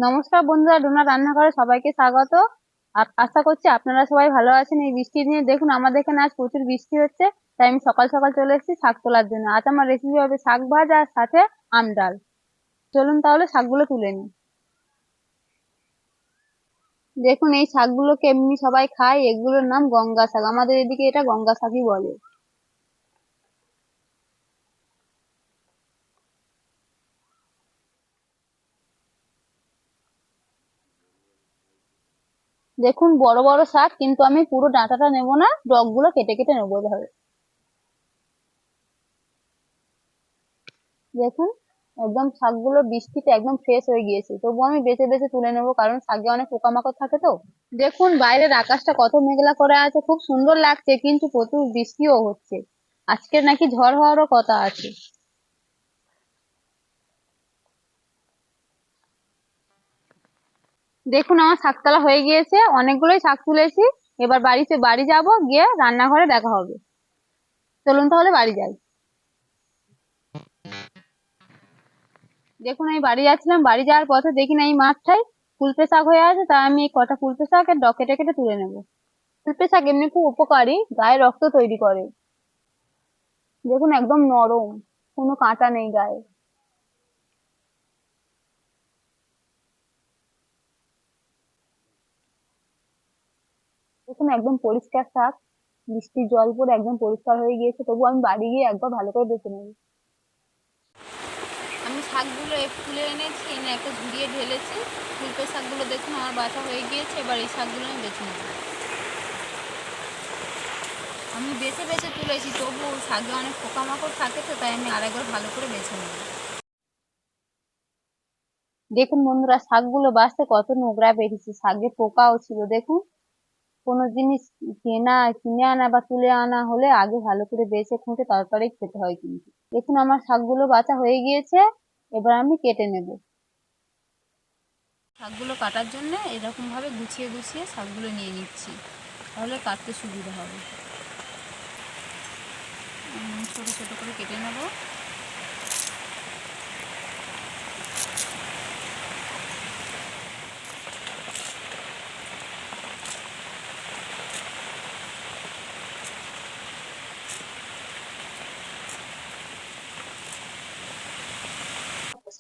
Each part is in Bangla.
নমস্কার বন্ধুরা, ডোনা রান্নাঘরে সবাইকে স্বাগত। আশা করছি আপনারা সবাই ভালো আছেন। এই বৃষ্টি দিনে দেখুন আমাদের এখানে আজ প্রচুর বৃষ্টি হচ্ছে, তাই আমি সকাল সকাল চলে এসেছি শাক তোলার জন্য। আজ আমার রেসিপি হবে শাক ভাজা আর সাথে আম ডাল। চলুন তাহলে শাকগুলো তুলে নিই। দেখুন এই শাকগুলোকে এমনি সবাই খায়, এগুলোর নাম গঙ্গা শাক। আমাদের এদিকে এটা গঙ্গা শাকই বলে। দেখুন বড় বড় শাক, কিন্তু আমি পুরো ডাঁটাটা নেবো না, ডগগুলো কেটে কেটে নেবো এভাবে। দেখুন একদম শাকগুলো বৃষ্টিতে একদম ফ্রেশ হয়ে গিয়েছে, তবু আমি বেছে বেছে তুলে নেবো, কারণ শাকে অনেক পোকামাকড় থাকে তো। দেখুন বাইরের আকাশটা কত মেঘলা করে আছে, খুব সুন্দর লাগছে, কিন্তু প্রচুর বৃষ্টিও হচ্ছে। আজকে নাকি ঝড় হওয়ারও কথা আছে। দেখুন আমার শাক তোলা হয়ে গিয়েছে, অনেকগুলোই শাক তুলেছি। এবার বাড়ি যাব, গিয়ে রান্নাঘরে দেখা হবে। চলুন তাহলে বাড়ি যাই। দেখুন আমি বাড়ি যাচ্ছিলাম, বাড়ি যাওয়ার পথে দেখি না এই মাঠটায় কুলপে শাক হয়ে আছে, তাই আমি এই কটা কুলপে শাকের ডগ কেটে কেটে তুলে নেবো। কুলপে শাক এমনি খুব উপকারী, গায়ে রক্ত তৈরি করে। দেখুন একদম নরম, কোনো কাঁটা নেই গায়ে। দেখুন একদম পরিষ্কার শাক, বৃষ্টির জল পড়ে একদম পরিষ্কার হয়ে গিয়েছে, তবু আমি বাড়ি গিয়ে একবার ভালো করে দেখে নেবো। আমি শাকগুলো তুলে এনেছি, এনে একটা ঝুড়িয়ে ঢেলেছি। ফুলকপি শাকগুলো দেখুন আমার বাছা হয়ে গিয়েছে, এবার এই শাকগুলো আমি বেছে নেব। আমি বেছে বেছে তুলেছি, তবু শাকে অনেক পোকামাকড় থাকে তো, তাই আমি আরেকবার ভালো করে বেছে নেব। দেখুন বন্ধুরা শাকগুলো বাছতে কত নোংরা বেরিয়েছে, শাকে পোকাও ছিল। দেখুন কোনো জিনিস কিনে আনা বা তুলে আনা হলে আগে ভালো করে বেছে খুঁটে তারপরেই খেতে হয় কিন্তু। দেখুন আমার শাকগুলো বাছা হয়ে গিয়েছে, এবার আমি কেটে নেব। শাকগুলো কাটার জন্য এরকম ভাবে গুছিয়ে গুছিয়ে শাকগুলো নিয়ে নিচ্ছি, তাহলে কাটতে সুবিধা হবে। ছোট ছোট করে কেটে নেব।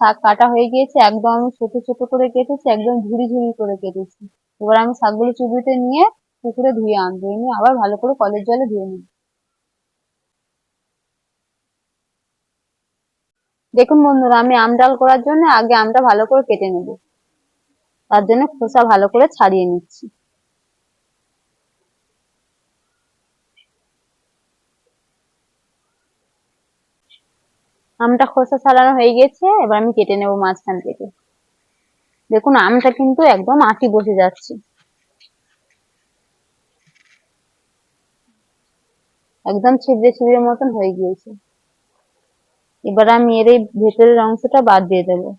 শাক কাটা হয়ে গিয়েছে, একদম আমি ছোট ছোট করে কেটেছি, একদম ঝুড়ি ঝুড়ি করে কেটেছি। এবার আমি শাকগুলো চুবিতে নিয়ে পুকুরে ধুয়ে আনবো, এনে আবার ভালো করে কলের জলে ধুয়ে নিই। দেখুন বন্ধুরা আমি আম ডাল করার জন্য আগে আমটা ভালো করে কেটে নেব, তার জন্য খোসা ভালো করে ছাড়িয়ে নিচ্ছি। আমটা খোসা ছাড়ানো হয়ে গেছে, এবার আমি কেটে নেব মাঝখান থেকে। দেখুন আমটা কিন্তু একদম আঁটি বসে যাচ্ছে, একদম ছিবড়ে ছিবড়ে মতন হয়ে গিয়েছে। এবার আমি এর এই ভেতরের অংশটা বাদ দিয়ে দেবো।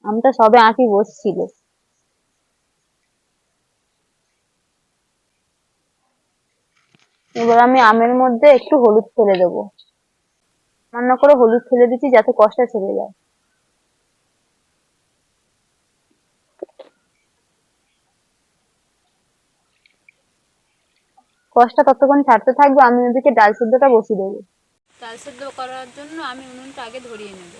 আমটা সবে আঁটি বসছিল। এবার আমি আমের মধ্যে একটু হলুদ ফেলে দেবো, সামান্য করে হলুদ ফেলে দিচ্ছি যাতে কষটা ছেড়ে যায়। কষটা ততক্ষণ ছাড়তে থাকবে, আমি ওদিকে ডাল সিদ্ধটা বসিয়ে দেবো। ডাল সিদ্ধ করার জন্য আমি উনুনটা আগে ধরিয়ে নেব।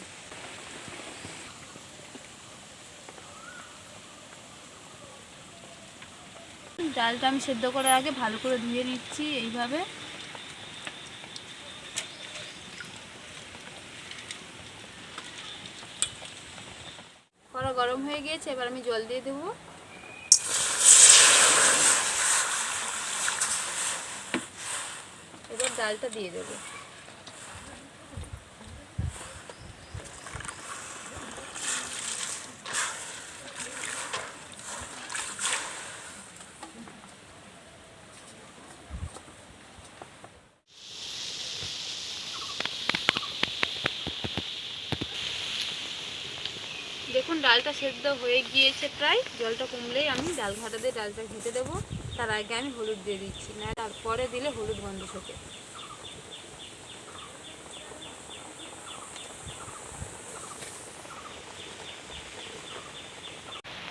ডালটা আমি সেদ্ধ করার আগে ভালো করে ধুয়ে নিচ্ছি এইভাবে। কড়া গরম হয়ে গিয়েছে, এবার আমি জল দিয়ে দেবো। এবার ডালটা দিয়ে দেবো। দেখুন ডালটা সেদ্ধ হয়ে গিয়েছে প্রায়, জলটা কমলেই আমি ডাল ঘাটা দিয়ে ডালটা ঘেটে দেবো। তার আগে আমি হলুদ দিয়ে দিচ্ছি, না তারপরে দিলে হলুদ গন্ধ থাকে।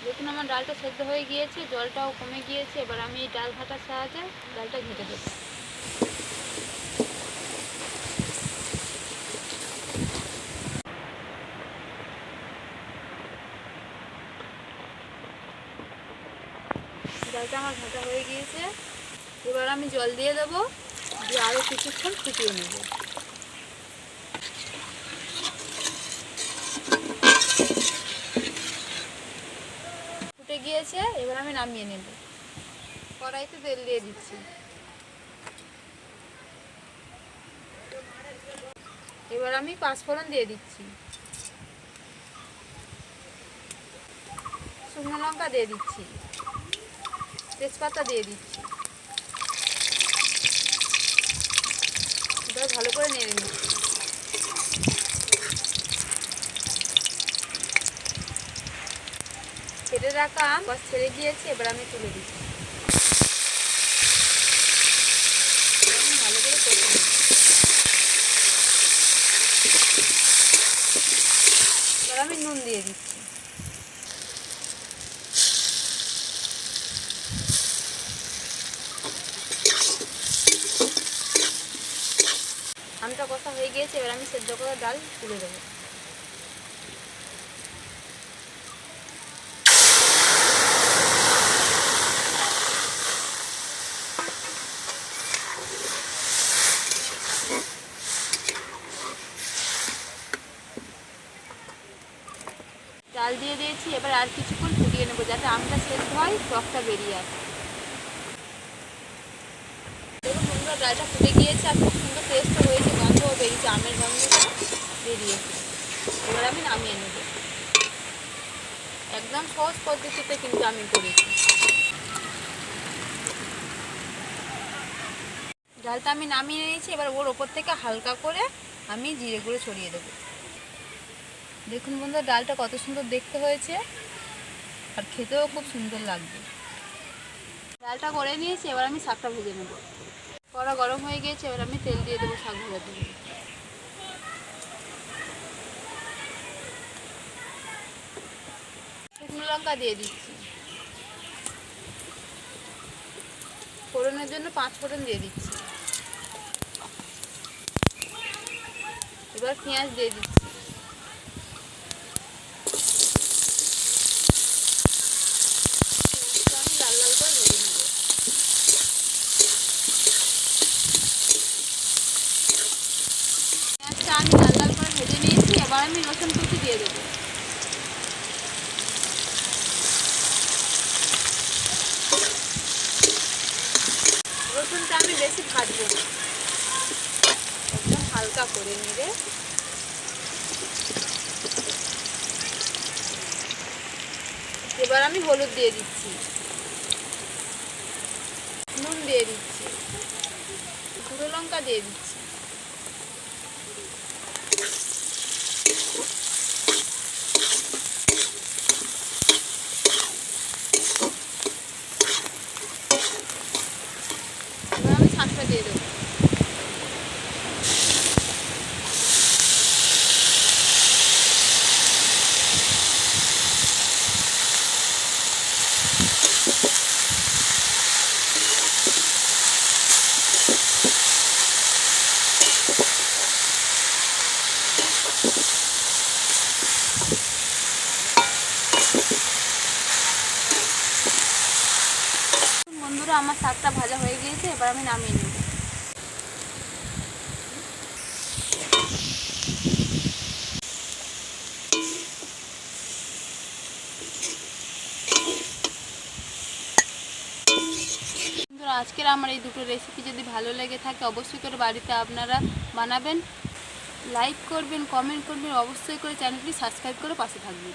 দেখুন আমার ডালটা সেদ্ধ হয়ে গিয়েছে, জলটাও কমে গিয়েছে। এবার আমি এই ডাল ঘাটার সাহায্যে ডালটা ঘেটে দেবো। ডালটা আমার ঘাটা হয়ে গিয়েছে, এবার আমি জল দিয়ে দেবো, দিয়ে আরও কিছুক্ষণ ফুটিয়ে নেব। ফুটে গিয়েছে, এবার আমি নামিয়ে নেব। কড়াইতে তেল দিয়ে দিচ্ছি। এবার আমি পাঁচফোড়ন দিয়ে দিচ্ছি, শুকনো লঙ্কা দিয়ে দিচ্ছি, তেজপাতা দিয়ে দিচ্ছি। এবার ভালো করে নেড়ে নিচ্ছি। কেটে রাখা আম বাস ছেড়ে গিয়েছে, এবার আমি তুলে দিচ্ছি। ভালো করে কষে নিচ্ছি। এবার আমি নুন দিয়ে দিচ্ছি। আমটা কষা হয়ে গিয়েছে, এবার আমি সেদ্ধ করা ডাল তুলে দেবো। ডাল দিয়ে দিয়েছি, এবার আর কিছুক্ষণ ফুটিয়ে নেবো যাতে আমটা সেদ্ধ হয়, টকটা বেরিয়ে আসে। দেখুন বন্ধুরা, ডালটা ফুটে গিয়েছে আর খুব সুন্দর টেস্টও হয়েছে, গন্ধও বেরিয়েছে, আমের গন্ধটা বেরিয়েছে। এবার আমি নামিয়ে নেব। একদম সহজ পদ্ধতিতে কিন্তু আমি করেছি। ডালটা আমি নামিয়ে নিয়েছি, এবার ওর ওপর থেকে হালকা করে আমি জিরে গুঁড়ো ছড়িয়ে দেবো। দেখুন বন্ধুরা, ডালটা কত সুন্দর দেখতে হয়েছে আর খেতেও খুব সুন্দর লাগবে। ডালটা করে নিয়েছি, এবার আমি শাকটা ভেজে নেব। কড়া গরম হয়ে গিয়েছে, এবার আমি তেল দিয়ে দেবো শাক ভাজার জন্য। শুকনো লঙ্কা দিয়ে দিচ্ছি, ফোড়নের জন্য 5 ফোড়ন দিয়ে দিচ্ছি। এবার পেঁয়াজ দিয়ে দিচ্ছি। আমি লাল লাল করে ভেজে নেব। পেঁয়াজটা আমি লাল লাল করে ভেজে নিয়েছি, এবার আমি রসুন কুচি দিয়ে দেবো। রসুনটা আমি বেশি ভাজবো না, একদম হালকা করে নেড়ে। এবার আমি হলুদ দিয়ে দিচ্ছি, নুন দিয়ে দিচ্ছি, গুঁড়ো লঙ্কা দিয়ে দিচ্ছি। এবার আমি শাকটা দিয়ে দেবো। বন্ধুরা, আমার শাকটা ভাজা হয়ে গিয়েছে, এবার আমি নামিয়ে নেব। বন্ধুরা, আজকের আমার এই দুটো রেসিপি যদি ভালো লেগে থাকে অবশ্যই করে বাড়িতে আপনারা বানাবেন, লাইক করবেন, কমেন্ট করবেন, অবশ্যই করে চ্যানেলটি সাবস্ক্রাইব করে পাশে থাকবেন।